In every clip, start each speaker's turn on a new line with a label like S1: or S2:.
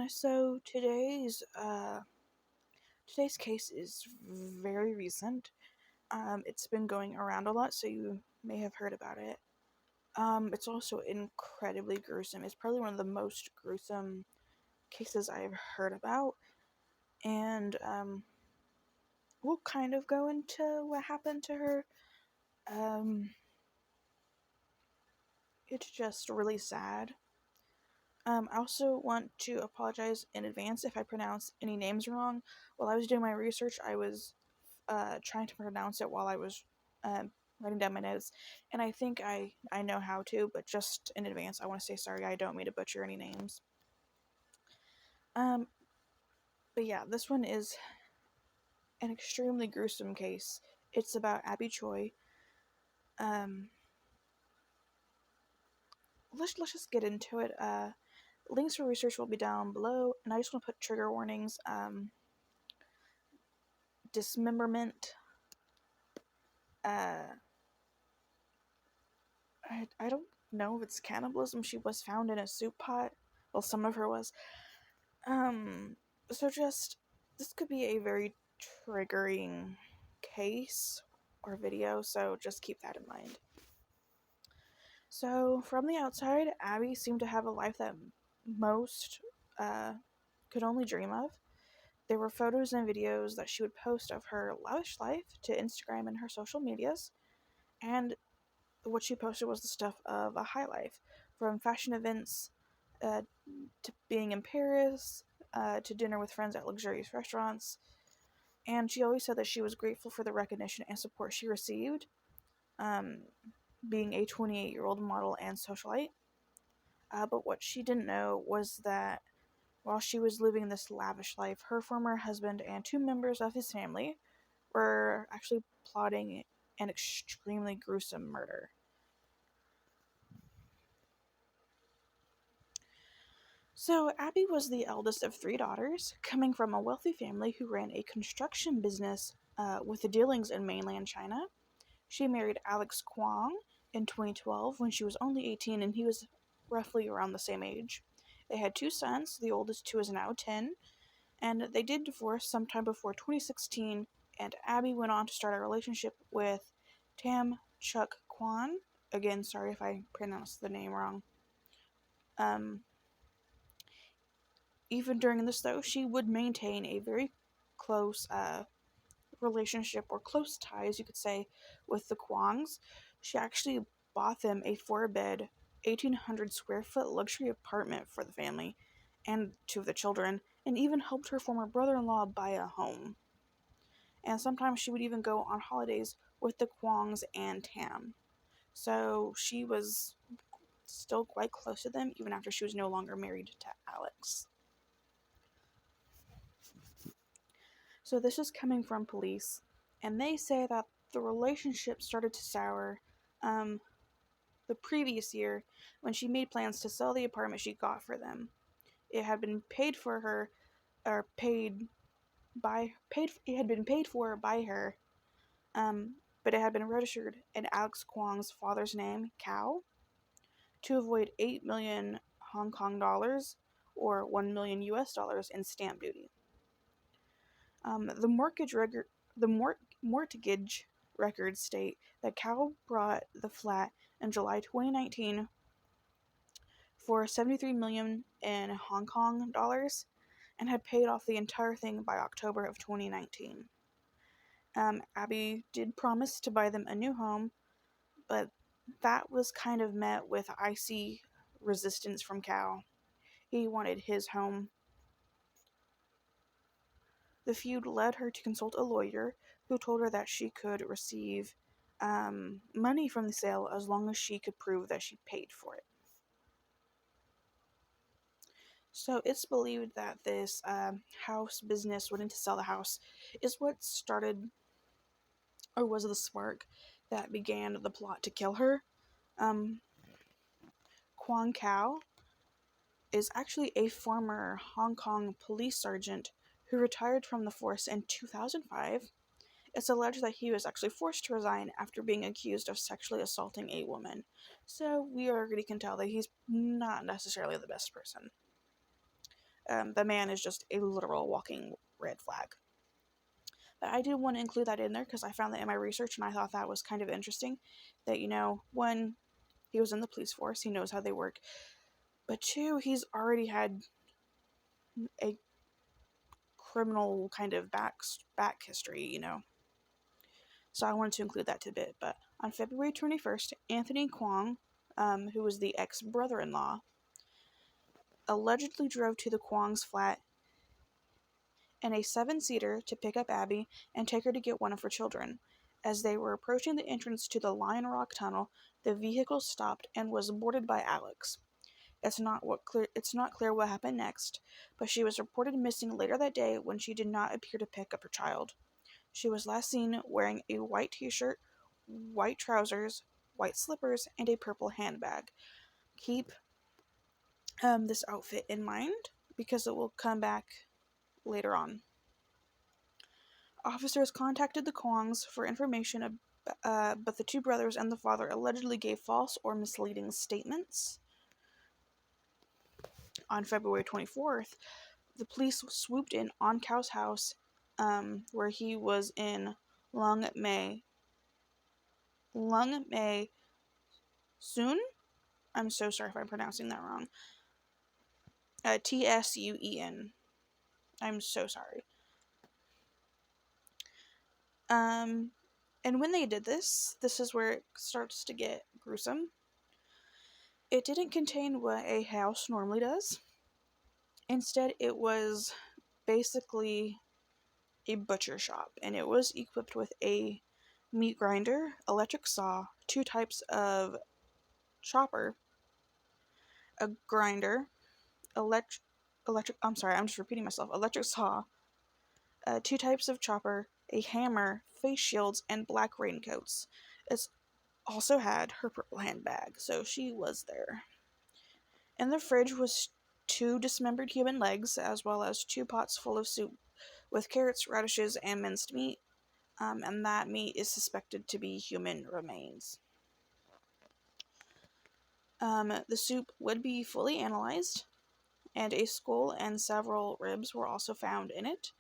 S1: So today's case is very recent. It's been going around a lot, so you may have heard about it. It's also incredibly gruesome. It's probably one of the most gruesome cases I've heard about, and we'll kind of go into what happened to her. Um, it's just really sad. I also want to apologize in advance if I pronounce any names wrong. While I was doing my research, I was trying to pronounce it while I was writing down my notes, and I think I know how to, but just in advance, I want to say sorry. I don't mean to butcher any names. Um, but yeah, this one is an extremely gruesome case. It's about Abby Choi. Um, let's just get into it. Links for research will be down below, and I just want to put trigger warnings. Dismemberment. Uh, I don't know if it's cannibalism. She was found in a soup pot. Well, some of her was. Um, so just, this could be a very triggering case or video, so just keep that in mind. So, from the outside, Abby seemed to have a life that most uh, could only dream of. There were photos and videos that she would post of her lavish life to Instagram and her social medias, and what she posted was the stuff of a high life, from fashion events uh, to being in Paris, to dinner with friends at luxurious restaurants. And she always said that she was grateful for the recognition and support she received, um, being a 28-year-old model and socialite. But what she didn't know was that while she was living this lavish life, her former husband and two members of his family were actually plotting an extremely gruesome murder. So, Abby was the eldest of three daughters, coming from a wealthy family who ran a construction business with the dealings in mainland China. She married Alex Kwong in 2012 when she was only 18 and he was roughly around the same age. They had two sons, the oldest who is now 10, and they did divorce sometime before 2016, and Abby went on to start a relationship with Tam Chuk Kwan. Again, sorry if I pronounced the name wrong. Um, Even during this, though, she would maintain a very close relationship, or close ties, you could say, with the Kwongs. She actually bought them a four-bed, 1,800 square foot luxury apartment for the family and two of the children, and even helped her former brother-in-law buy a home. And sometimes she would even go on holidays with the Kwongs and Tam. So she was still quite close to them, even after she was no longer married to Alex. So this is coming from police, and they say that the relationship started to sour the previous year when she made plans to sell the apartment she got for them. It had been paid for her, or it had been paid for by her, but it had been registered in Alex Kwong's father's name, Cao, to avoid 8 million Hong Kong dollars or 1 million US dollars in stamp duty. The mortgage records state that Cal bought the flat in July 2019 for 73 million in Hong Kong dollars and had paid off the entire thing by October of 2019. Abby did promise to buy them a new home, but that was kind of met with icy resistance from Cal. He wanted his home. The feud led her to consult a lawyer who told her that she could receive money from the sale as long as she could prove that she paid for it. So it's believed that this house business, wanting to sell the house, is what started, or was the spark that began the plot to kill her. Kwang Kao is actually a former Hong Kong police sergeant who retired from the force in 2005. It's alleged that he was actually forced to resign after being accused of sexually assaulting a woman. So we already can tell that he's not necessarily the best person. The man is just a literal walking red flag. But I did want to include that in there because I found that in my research and I thought that was kind of interesting. That, one, he was in the police force, he knows how they work. But two, he's already had a criminal kind of back history. So I wanted to include that tidbit. But on February 21st, Anthony Kwong, who was the ex brother in law, allegedly drove to the Kwong's flat in a 7-seater to pick up Abby and take her to get one of her children. As they were approaching the entrance to the Lion Rock Tunnel, the vehicle stopped and was boarded by Alex. It's not clear what happened next, but she was reported missing later that day when she did not appear to pick up her child. She was last seen wearing a white t-shirt, white trousers, white slippers, and a purple handbag. Keep this outfit in mind because it will come back later on. Officers contacted the Kwongs for information, but the two brothers and the father allegedly gave false or misleading statements. On February 24th, the police swooped in on Kao's house, where he was in Lung Mei Soon. I'm so sorry if I'm pronouncing that wrong. Tsuen. I'm so sorry. And when they did this is where it starts to get gruesome. It didn't contain what a house normally does. Instead, it was basically a butcher shop, and it was equipped with a meat grinder, electric saw, two types of chopper, a grinder, I'm sorry, I'm just repeating myself, electric saw, two types of chopper, a hammer, face shields, and black raincoats. It also had her purple handbag, so she was there. In the fridge was 2 dismembered human legs, as well as 2 pots full of soup with carrots, radishes, and minced meat, and that meat is suspected to be human remains. The soup would be fully analyzed, and a skull and several ribs were also found in it.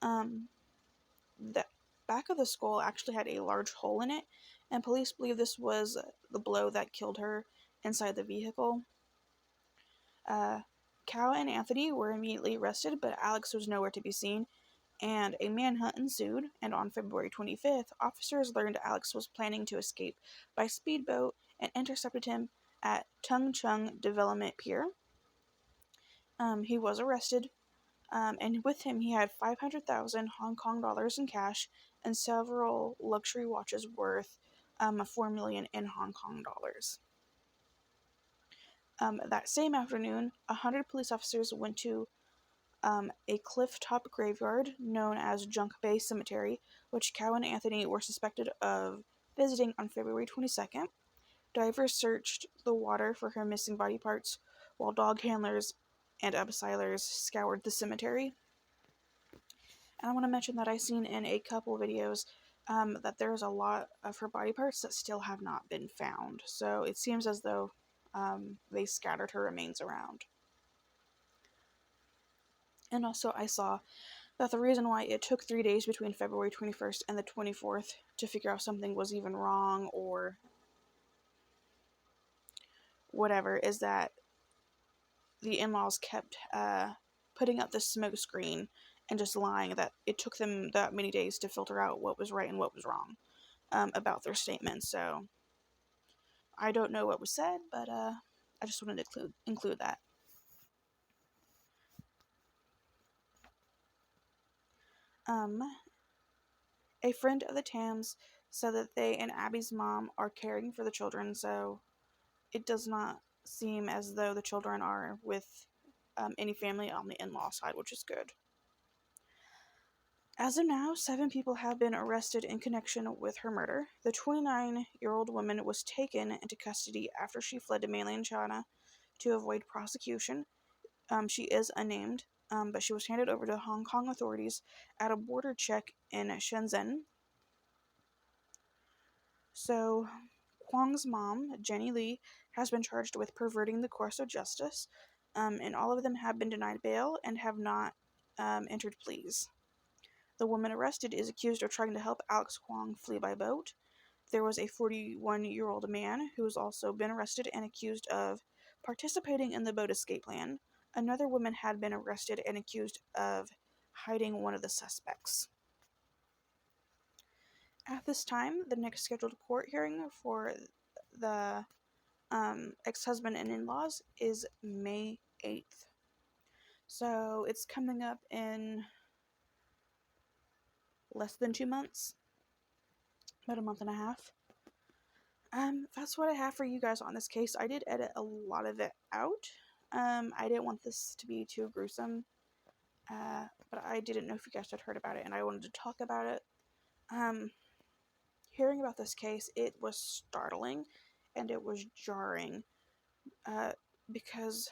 S1: The back of the skull actually had a large hole in it, and police believe this was the blow that killed her inside the vehicle. Kao and Anthony were immediately arrested, but Alex was nowhere to be seen, and a manhunt ensued, and on February 25th, officers learned Alex was planning to escape by speedboat and intercepted him at Tung Chung Development Pier. He was arrested, and with him he had 500,000 Hong Kong dollars in cash and several luxury watches worth 4 million in Hong Kong dollars. That same afternoon, 100 police officers went to a cliff-top graveyard known as Junk Bay Cemetery, which Kao and Anthony were suspected of visiting on February 22nd. Divers searched the water for her missing body parts, while dog handlers and upsilers scoured the cemetery. And I want to mention that I've seen in a couple videos that there's a lot of her body parts that still have not been found. So it seems as though they scattered her remains around. And also I saw that the reason why it took 3 days between February 21st and the 24th to figure out something was even wrong or whatever is that the in-laws kept putting up the smoke screen and just lying that it took them that many days to filter out what was right and what was wrong about their statements. So I don't know what was said, but I just wanted to include that. A friend of the Tams said that they and Abby's mom are caring for the children, so it does not seem as though the children are with any family on the in-law side, which is good. As of now, 7 people have been arrested in connection with her murder. The 29-year-old woman was taken into custody after she fled to mainland China to avoid prosecution. She is unnamed, but she was handed over to Hong Kong authorities at a border check in Shenzhen. So, Kwong's mom, Jenny Lee, has been charged with perverting the course of justice. and all of them have been denied bail and have not entered pleas. The woman arrested is accused of trying to help Alex Kwong flee by boat. There was a 41-year-old man who has also been arrested and accused of participating in the boat escape plan. Another woman had been arrested and accused of hiding one of the suspects. At this time, the next scheduled court hearing for the ex-husband and in-laws is May 8th. So it's coming up in less than 2 months, about a month and a half. That's what I have for you guys on this case. I did edit a lot of it out. I didn't want this to be too gruesome, but I didn't know if you guys had heard about it, and I wanted to talk about it. Hearing about this case, it was startling, and it was jarring, because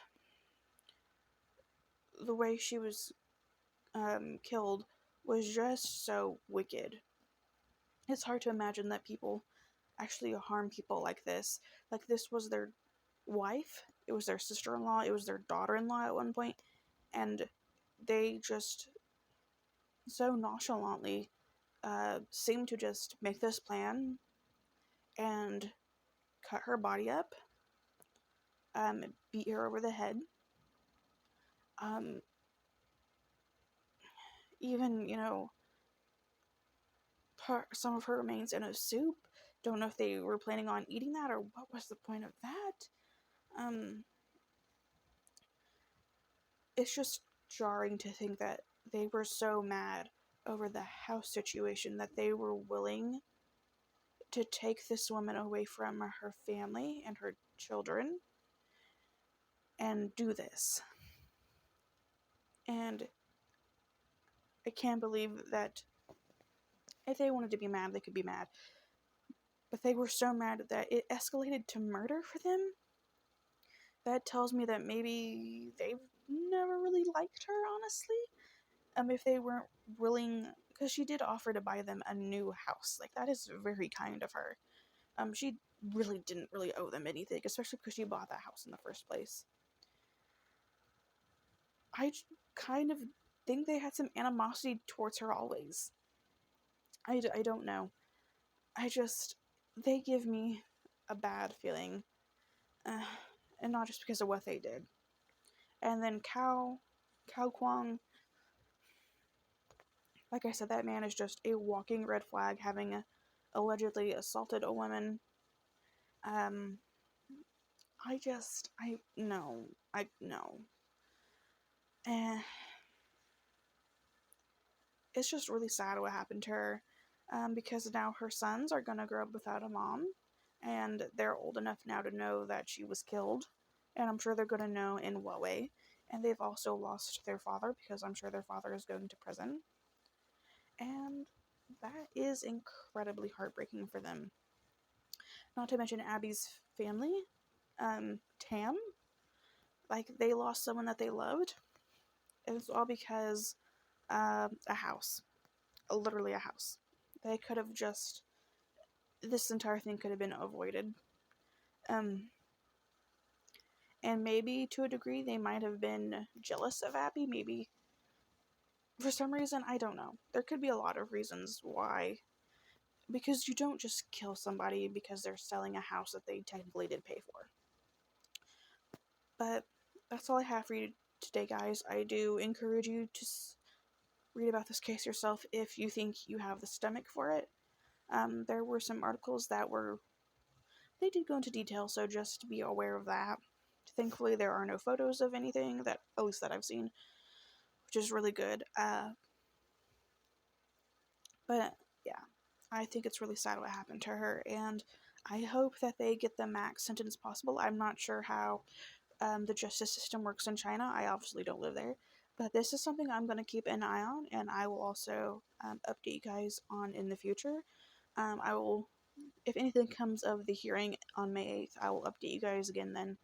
S1: the way she was killed was just so wicked. It's hard to imagine that people actually harm people like this. Like, this was their wife, it was their sister-in-law, it was their daughter-in-law at one point, and they just so nonchalantly seemed to just make this plan and cut her body up, beat her over the head, even, some of her remains in a soup. Don't know if they were planning on eating that or what was the point of that. It's just jarring to think that they were so mad over the house situation that they were willing to take this woman away from her family and her children and do this. And I can't believe that if they wanted to be mad, they could be mad. But they were so mad that it escalated to murder for them. That tells me that maybe they've never really liked her, honestly. If they weren't willing, because she did offer to buy them a new house. Like, that is very kind of her. She really didn't really owe them anything, especially because she bought that house in the first place. I kind of think they had some animosity towards her always. I don't know. They give me a bad feeling. And not just because of what they did. And then Cao Kwong, like I said, that man is just a walking red flag, having allegedly assaulted a woman. No. Eh, it's just really sad what happened to her, because now her sons are gonna grow up without a mom, and they're old enough now to know that she was killed, and I'm sure they're gonna know in what way. And they've also lost their father, because I'm sure their father is going to prison. And that is incredibly heartbreaking for them. Not to mention Abby's family, Tam. Like, they lost someone that they loved. And it's all because a house. Literally a house. They could have just... This entire thing could have been avoided. And maybe, to a degree, they might have been jealous of Abby. Maybe for some reason, I don't know. There could be a lot of reasons why. Because you don't just kill somebody because they're selling a house that they technically did pay for. But that's all I have for you today, guys. I do encourage you to read about this case yourself if you think you have the stomach for it. There were some articles that they did go into detail, so just be aware of that. Thankfully, there are no photos of anything, at least that I've seen, which is really good. But yeah, I think it's really sad what happened to her, and I hope that they get the max sentence possible. I'm not sure how the justice system works in China. I obviously don't live there, but this is something I'm going to keep an eye on, and I will also update you guys on in the future. I will, if anything comes of the hearing on May 8th, I will update you guys again then.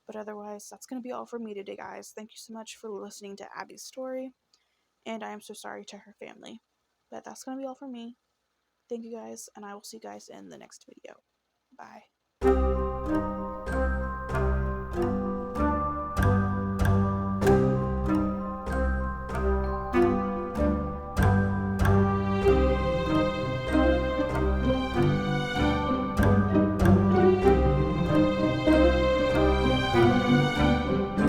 S1: But otherwise, that's going to be all for me today, guys. Thank you so much for listening to Abby's story, and I am so sorry to her family. But that's going to be all for me. Thank you guys, and I will see you guys in the next video. Bye.